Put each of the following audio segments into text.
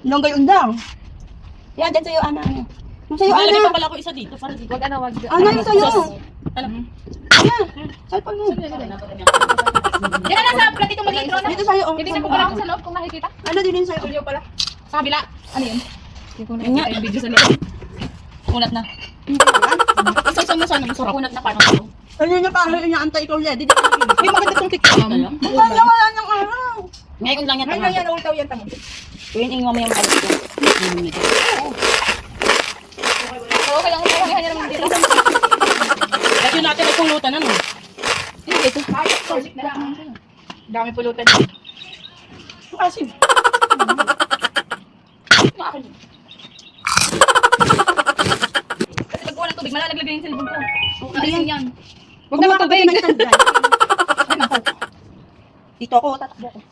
Longgay undang. Yan, dyan sa'yo, Ana. Yung sa'yo, Ana. Lalagyan pa pala ako isa dito. Para dito. Wag. Ana, yung sa'yo. Ano? Ana, cellphone mo. Yan na sa platito maliit, Rona. Dito sa'yo. Titignan ko pala ako sa loob kung nakikita. Ano din yun sa'yo? Video pala. Sa kabila. Ano yun? Hindi ko Yun nga. nakikita yung video sa loob. Kunat na. Isa mo sana masarap. Kunat na parang ito. Ano yung parang inaantay ikaw ulit? Dito ka na. Uy, maganda tong TikTok. Ano? Wala niyang araw. Ngayon lang yan. Ngayon yan, ultaw yan tamo. Tuwin yung mamaya mga dito. Okay lang, okay niya naman dito. Lagyan natin ay pulutan ano. Hindi ito. Dami pulutan. Asin. Kasi pag walang tubig, malalaglag yung cellphone ko. Hindi yan. Yan. Huwag naman tubig. Dito ako, tatakbo ko.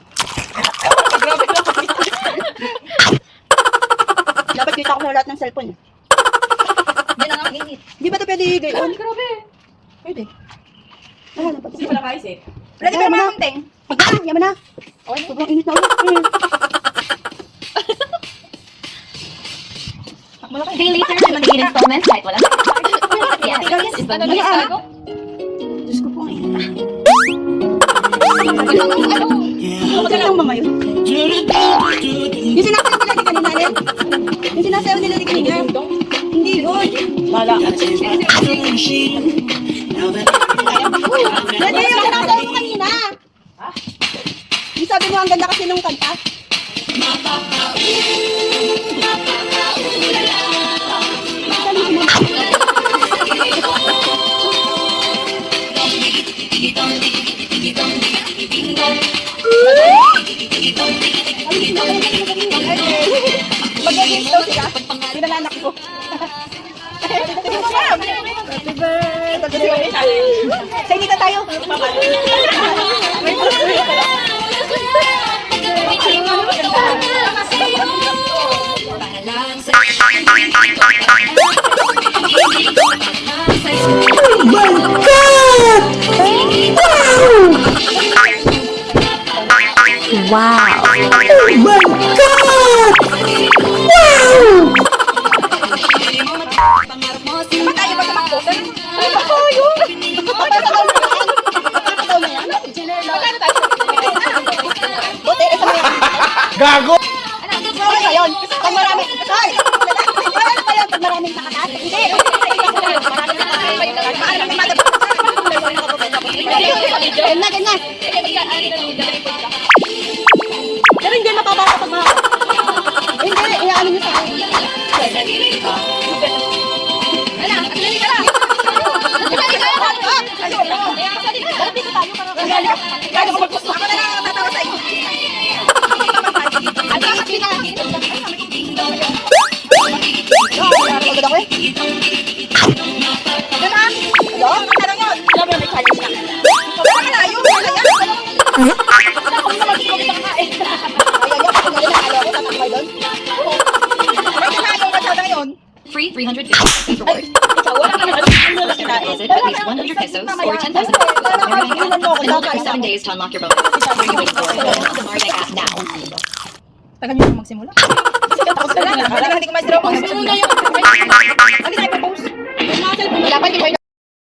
Grabe lang. Dapat kita ko sa lahat ng cellphone. Yan na nga, mag-init. Di ba ito pwede gayon? Grabe. Pwede. Wala na pa. Hindi pala kaisip. Pwede pa naman kunting. Pag na, yaman na. Okay. Sobrang init na ulit. Pay later na mag-8 installments kahit wala. Yes, is the Ano na least. yung ko? Diyos ko po ngayon. Ano? Huwag lang mama yun. Yung sinasayaw nila di kanina rin. Yung sinasayaw nila di kanina. Hindi yun. Bala. Dati yung sinasayaw mo kanina. Yung sabi mo ang ganda kasi nung kanta. Mag-games daw sila. Pinananak ko. Happy birthday. Sa inita tayo. Diba tayo ba tumakbo? Ay, bako yun! Magkakataw na yan. Magkakataw na yan. Magkano tayo? Buti, ito na yan. Gago! Okay ba yun? Pag marami... Ay! Ano ba yun? Pag maraming nakataan? Hindi! Maraming nakataan. Maraming madabot. Ganyan. Pero hindi mapapasa pag mga... Hindi, iaano nyo sa akin. Gano'n ko magpusto. Ako na lang ang tatawa sa inyo. Ano ang pinakakita? Pagod ako eh. Ano na? Hello? Ano yun? Sabi na may challenge na. Wala ka na. Ayun. Wala yan. Ako na mag-comment ang kain. Ayan yan. Kapag nalala ako, tatakbay doon. May kinayong ka na yun. Free 350 pesos reward. Ikaw, wala ka na. Deposit at least 100 pesos or 10,000 pesos. And hold it for 7 days to unlock your bonus. What are you waiting for? Download the Smart app now. Tagal nyo na magsimula. Wala na. Hindi ko ma-drop. Ano na yun? Hindi tayo pa-post. Dapat yung